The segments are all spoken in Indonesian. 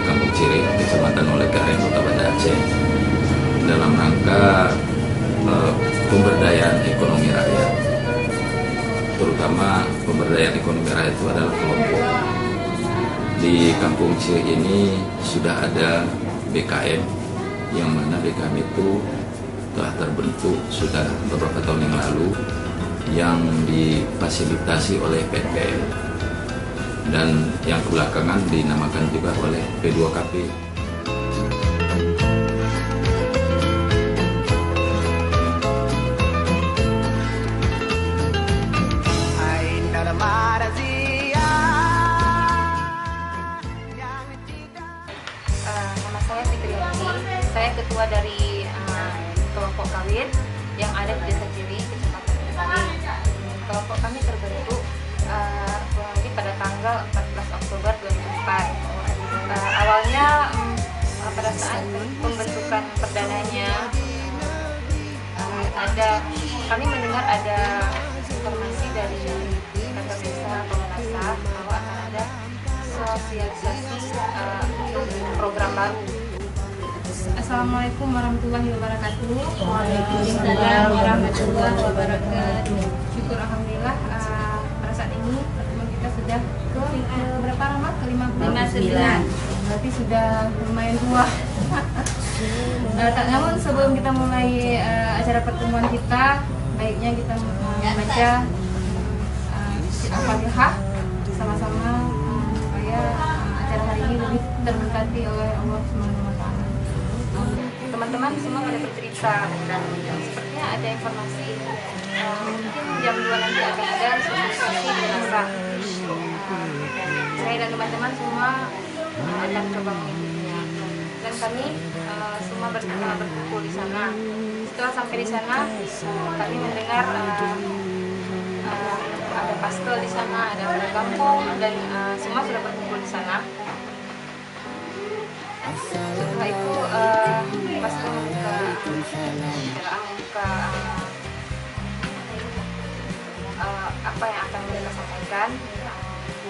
Kampung Ciri, Kecamatan Olehkaren, Kota Banda Aceh, dalam rangka pemberdayaan ekonomi rakyat. Terutama pemberdayaan ekonomi rakyat itu adalah kelompok. Di Kampung Ciri ini sudah ada BKM, yang mana BKM itu telah terbentuk sudah beberapa tahun yang lalu, yang difasilitasi oleh PNPM dan yang belakangan dinamakan juga oleh P2KP. Nama saya Fitri Yati, saya ketua dari kelompok kawin yang ada di Desa Ciri, Kecamatan Olehkaren. Kelompok kami terbentuk pada tanggal 14 Oktober 2004. Awalnya pada saat pembentukan perdananya kami mendengar ada informasi dari kantor desa Pemenasah bahwa akan ada sosialisasi untuk program baru. Assalamualaikum warahmatullahi wabarakatuh. Waalaikumsalam warahmatullahi wabarakatuh. Syukur alhamdulillah pada saat ini pertemuan kita sudah ke berapa lama? Ke 59. Berarti sudah lumayan tua. Namun sebelum kita mulai acara pertemuan kita, baiknya kita membaca Al-Fatihah sama-sama supaya acara hari ini lebih terberkati oleh Allah Subhanahu wa Ta'ala. Teman-teman semua pada bercerita dan sepertinya ada informasi mungkin jam 2 nanti akan ada sosialisasi di Nasa. Saya dan teman-teman semua akan coba mengikutinya dan kami semua berkumpul di sana. Setelah sampai di sana kami mendengar ada pastel di sana, ada kampung dan semua sudah berkumpul di sana. Setelah itu pastel membuka apa yang akan mereka sampaikan.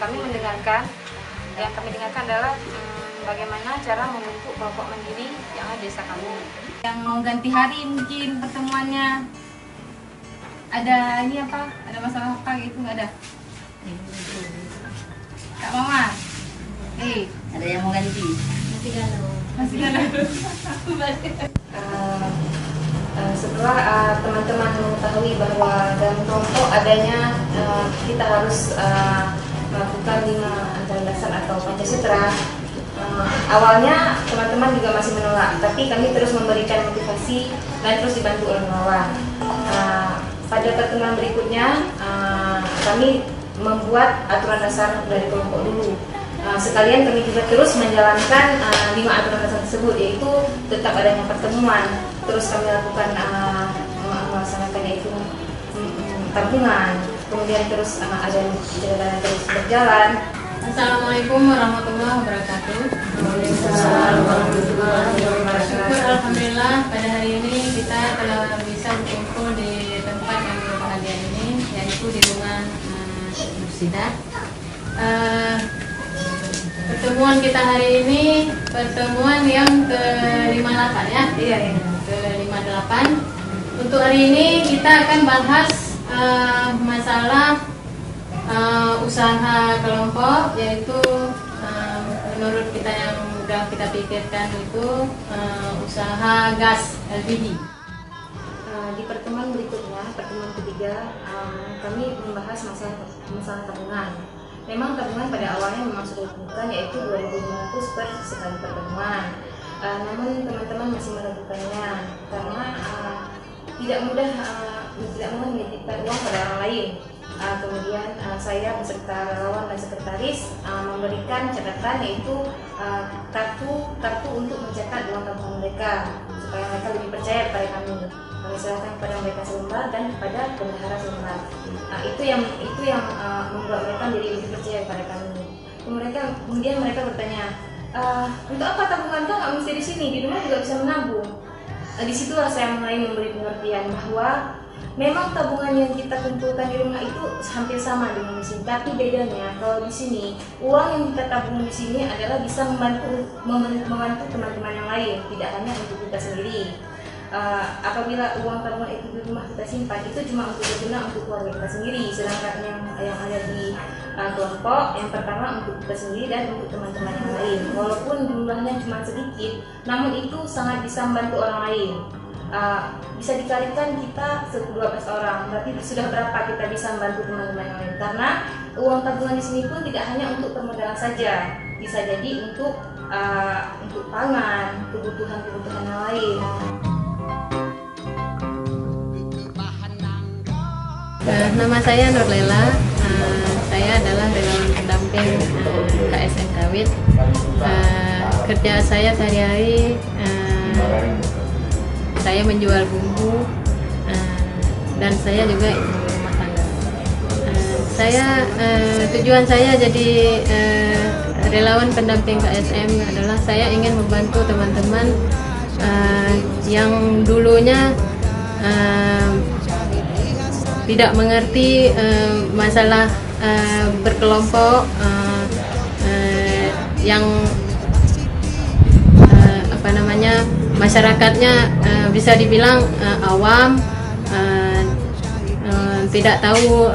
Kami mendengarkan. Yang kami dengarkan adalah bagaimana cara membentuk kelompok mandiri yang ada di desa kami. Yang mau ganti hari mungkin pertemuannya. Ada ini apa? Ada masalah apa gitu nggak ada? Kak Mama? Ada yang mau ganti? Masih galau. Setelah teman-teman mengetahui bahwa dalam kelompok adanya kita harus melakukan 5 antara dasar atau Pancasila. Awalnya teman-teman juga masih menolak, tapi kami terus memberikan motivasi dan terus dibantu oleh relawan. Pada pertemuan berikutnya kami membuat aturan dasar dari kelompok dulu. Sekalian kami juga terus menjalankan 5 aturan dasar tersebut, yaitu tetap adanya pertemuan, terus kami lakukan melaksanakan yaitu tabungan, kemudian terus ada jalan terus berjalan. Assalamualaikum warahmatullahi wabarakatuh. Waalaikumsalam warahmatullahi wabarakatuh. Syukur alhamdulillah pada hari ini kita telah bisa berkumpul di tempat yang berbahagia ini, yaitu di rumah Nursidah. Pertemuan kita hari ini pertemuan yang ke-58 ya? Iya. Ke-58. Untuk hari ini kita akan bahas masalah usaha kelompok, yaitu menurut kita yang sudah kita pikirkan itu usaha gas LPG. Di pertemuan berikutnya, pertemuan ketiga, kami membahas masalah tabungan. Memang tabungan pada awalnya memang sudah ditentukan, yaitu 2.500 per sekali pertemuan. Namun teman-teman masih meragukannya karena tidak mudah menitipkan uang pada orang lain. Kemudian saya beserta relawan dan sekretaris memberikan catatan, yaitu kartu untuk mencetak uang tabungan mereka supaya mereka lebih percaya kepada kami. Kami serahkan kepada mereka selembar dan kepada bendahara selembar. Itu yang membuat mereka menjadi lebih percaya kepada kami. Kemudian mereka bertanya, untuk apa tabungan kau nggak mesti di sini, di rumah juga bisa menabung. Disitulah saya mulai memberi pengertian bahwa Memang tabungan yang kita kumpulkan di rumah itu hampir sama dengan di sini, tapi bedanya kalau di sini uang yang kita tabung di sini adalah bisa membantu teman-teman yang lain, tidak hanya untuk kita sendiri. Apabila uang tabungan itu di rumah kita simpan, itu cuma untuk berguna untuk keluarga kita sendiri, sedangkan yang ada di kelompok yang pertama untuk kita sendiri dan untuk teman-teman yang lain. Walaupun jumlahnya cuma sedikit, namun itu sangat bisa membantu orang lain. Bisa dikalikan kita 12 orang, berarti sudah berapa kita bisa membantu teman-teman yang lain. Karena uang tabungan di sini pun tidak hanya untuk permodalan saja, bisa jadi untuk pangan, kebutuhan yang lain. Nama saya Nurlela, saya adalah relawan pendamping KSM Kawit. Kerja saya sehari-hari, saya menjual bumbu dan saya juga ibu rumah tangga. Tujuan saya jadi relawan pendamping KSM adalah saya ingin membantu teman-teman yang dulunya tidak mengerti masalah berkelompok, yang masyarakatnya bisa dibilang awam, tidak tahu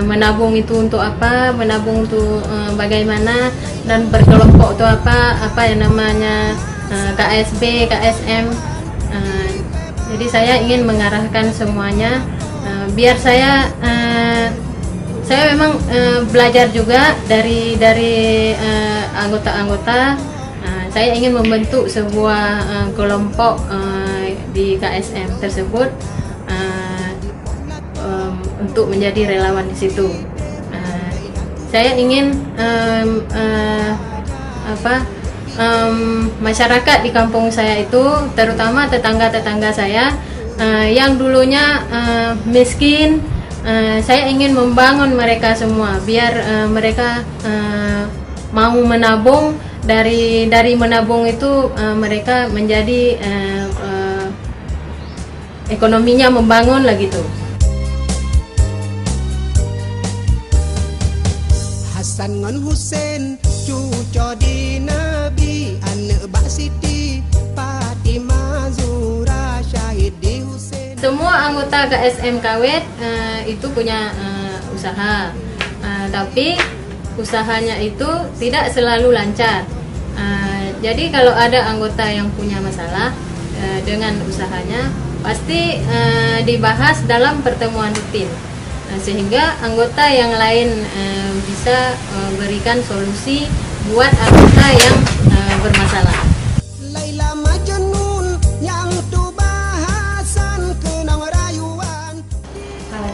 menabung itu untuk apa, menabung untuk bagaimana, dan berkelompok itu apa yang namanya KSB, KSM. Jadi saya ingin mengarahkan semuanya, biar saya memang belajar juga dari anggota-anggota. Saya ingin membentuk sebuah kelompok di KSM tersebut untuk menjadi relawan di situ. Saya ingin masyarakat di kampung saya itu, terutama tetangga-tetangga saya yang dulunya miskin, saya ingin membangun mereka semua biar mereka mau menabung. Dari menabung itu mereka menjadi ekonominya membangun lah gitu. Hasan ngan Husain cucu di Nabi, anak Mbak Siti Fatimah Zura syahid di Husain. Semua anggota KSM Kawit itu punya usaha, tapi usahanya itu tidak selalu lancar. Jadi kalau ada anggota yang punya masalah dengan usahanya, pasti dibahas dalam pertemuan rutin, sehingga anggota yang lain bisa berikan solusi buat anggota yang bermasalah. Laila Majnun yang tu bahasan kenang rayuan.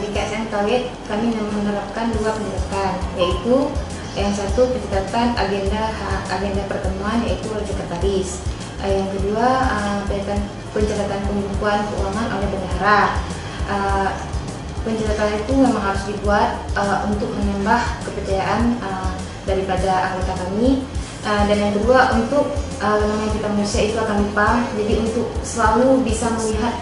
Di KSM Kawit kami menerapkan 2 pendekatan, yaitu yang satu pencatatan agenda pertemuan, yaitu oleh sekretaris. Yang kedua pencatatan pembukuan keuangan oleh bendahara. Pencatatan itu memang harus dibuat untuk menambah kepercayaan daripada anggota kami. Dan yang kedua, untuk namanya kita manusia itu akan lupa, jadi untuk selalu bisa melihat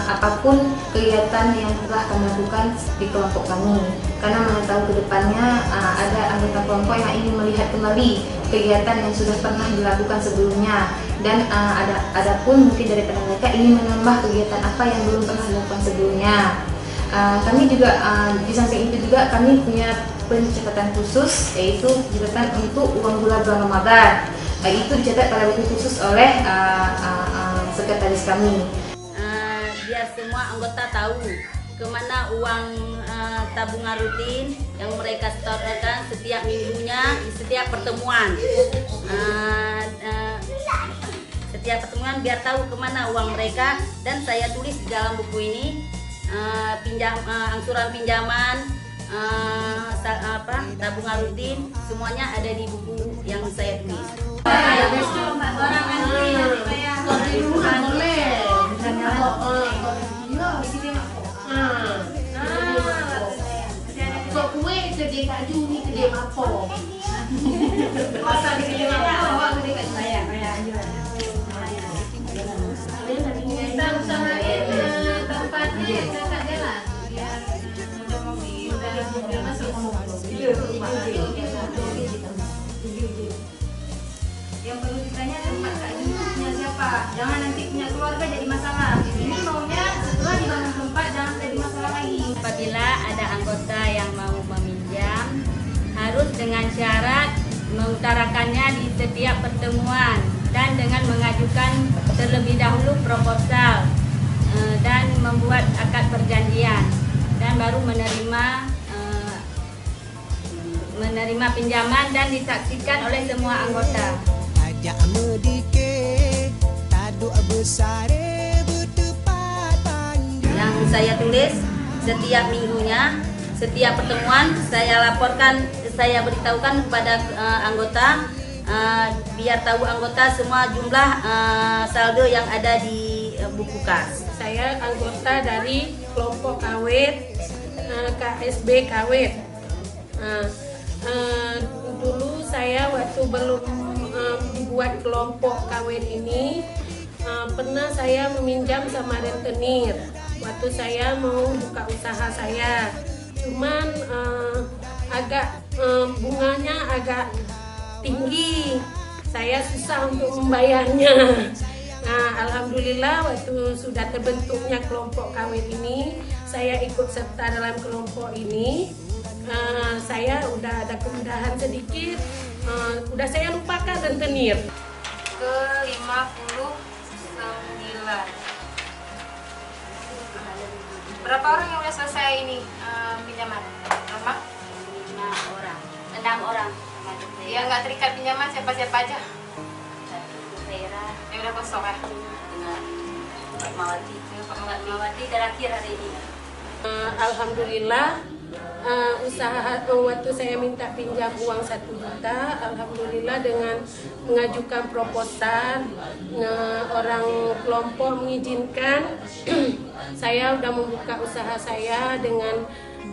apapun kegiatan yang telah kami lakukan di kelompok kami, karena mana tahu kedepannya ada anggota kelompok yang ingin melihat kembali kegiatan yang sudah pernah dilakukan sebelumnya, dan ada pun mungkin daripada mereka ingin menambah kegiatan apa yang belum pernah dilakukan sebelumnya. Kami juga di samping itu juga kami punya pencatatan khusus, yaitu pencatatan untuk uang bulan Ramadan. Itu dicatat pada waktu khusus oleh sekretaris kami. Biar semua anggota tahu kemana uang tabungan rutin yang mereka setorkan setiap minggunya di setiap pertemuan. Setiap pertemuan biar tahu kemana uang mereka, dan saya tulis di dalam buku ini angsuran pinjaman, tabungan rutin, semuanya ada di buku yang saya tulis. Kue kedai kaju ni kedai mapo. Masa di kedai mapo, awak kedai kaju. Kita usahain jangan nanti punya keluarga jadi masalah. Ini maunya setelah dibangun tempat jangan jadi masalah lagi. Apabila ada anggota yang mau meminjam, harus dengan syarat mengutarakannya di setiap pertemuan dan dengan mengajukan terlebih dahulu proposal dan membuat akad perjanjian dan baru menerima pinjaman dan disaksikan oleh semua anggota. Ajak medike taduk besare bertepat panjang. Yang saya tulis setiap minggunya, setiap pertemuan saya laporkan, saya beritahukan kepada anggota biar tahu anggota semua jumlah saldo yang ada di buku kas. Saya anggota dari kelompok Kawet, KSB Kawet. Dulu saya waktu belum dibuat kelompok Kawet ini, pernah saya meminjam sama rentenir waktu saya mau buka usaha saya. Cuman agak bunganya agak tinggi, saya susah untuk membayarnya. Nah, alhamdulillah waktu sudah terbentuknya kelompok Kawet ini, saya ikut serta dalam kelompok ini. Saya udah ada kemudahan sedikit, udah saya lupakan rentenir. Ke 59. Berapa orang yang udah selesai ini pinjaman? Berapa? 6 orang. Yang nggak terikat pinjaman siapa-siapa aja? Daerah Yang udah kosong ya? dengan Pak Mawati terakhir hari ini. Alhamdulillah, usaha waktu saya minta pinjam uang 1 juta, alhamdulillah dengan mengajukan proposal, orang kelompok mengizinkan, saya udah membuka usaha saya dengan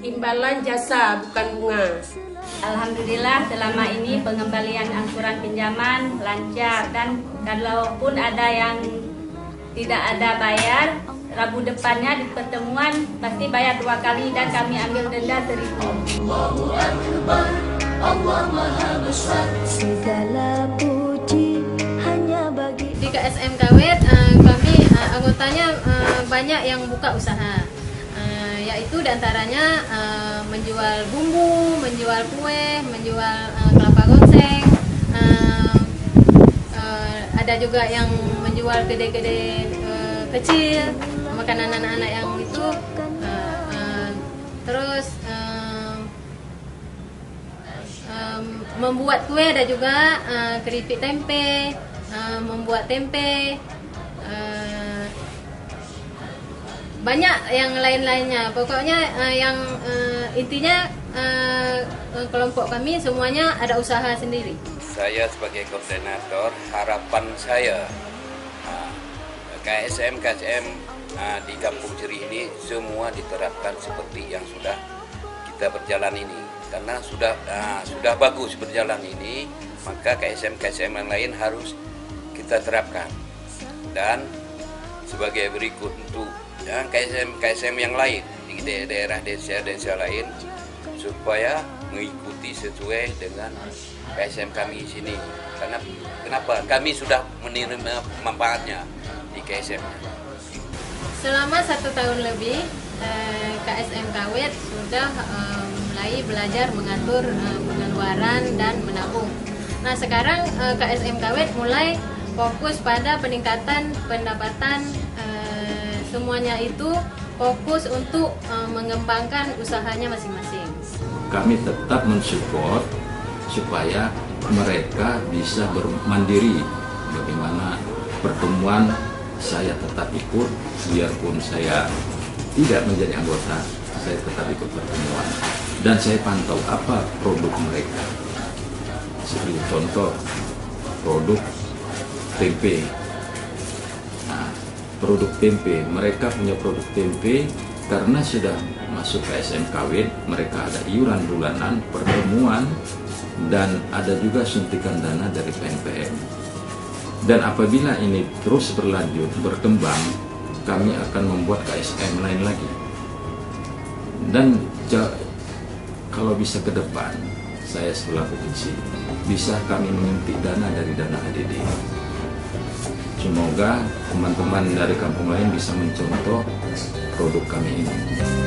imbalan jasa bukan bunga. Alhamdulillah selama ini pengembalian angsuran pinjaman lancar, dan kalaupun ada yang tidak ada bayar, Rabu depannya di pertemuan pasti bayar 2 kali dan kami ambil denda 1.000. Allahu Akbar, Allah Maha Besar. Segala puji hanya bagi. Di KSM Kawet kami anggotanya banyak yang buka usaha, yaitu diantaranya menjual bumbu, menjual kue, menjual kelapa gongseng, ada juga yang menjual kedai-kedai kecil, makanan anak-anak yang itu, terus membuat kue, ada juga keripik tempe, membuat tempe, banyak yang lain-lainnya. Pokoknya yang intinya kelompok kami semuanya ada usaha sendiri. Saya sebagai koordinator, harapan saya KSM di Kampung Ceri ini semua diterapkan seperti yang sudah kita berjalan ini. Karena sudah bagus berjalan ini, maka KSM yang lain harus kita terapkan. Dan sebagai berikut untuk KSM yang lain di daerah desa lain supaya mengikuti sesuai dengan KSM kami di sini. Karena kenapa? Kami sudah menerima manfaatnya di KSM. Selama 1 tahun lebih KSM Kawet sudah mulai belajar mengatur pengeluaran dan menabung. Nah, sekarang KSM Kawet mulai fokus pada peningkatan pendapatan, semuanya itu fokus untuk mengembangkan usahanya masing-masing. Kami tetap mensupport supaya mereka bisa bermandiri. Bagaimana pertemuan saya tetap ikut, biarpun saya tidak menjadi anggota, saya tetap ikut pertemuan. Dan saya pantau apa produk mereka. Seperti contoh, produk tempe. Nah, produk tempe, mereka punya produk tempe karena sudah masuk KSM Kawet, mereka ada iuran bulanan, pertemuan, dan ada juga suntikan dana dari PNPM. Dan apabila ini terus berlanjut, berkembang, kami akan membuat KSM lain lagi. Dan kalau bisa ke depan, saya selaku kecil, bisa kami menyuntik dana dari dana ADD. Semoga teman-teman dari kampung lain bisa mencontoh produk kami ini.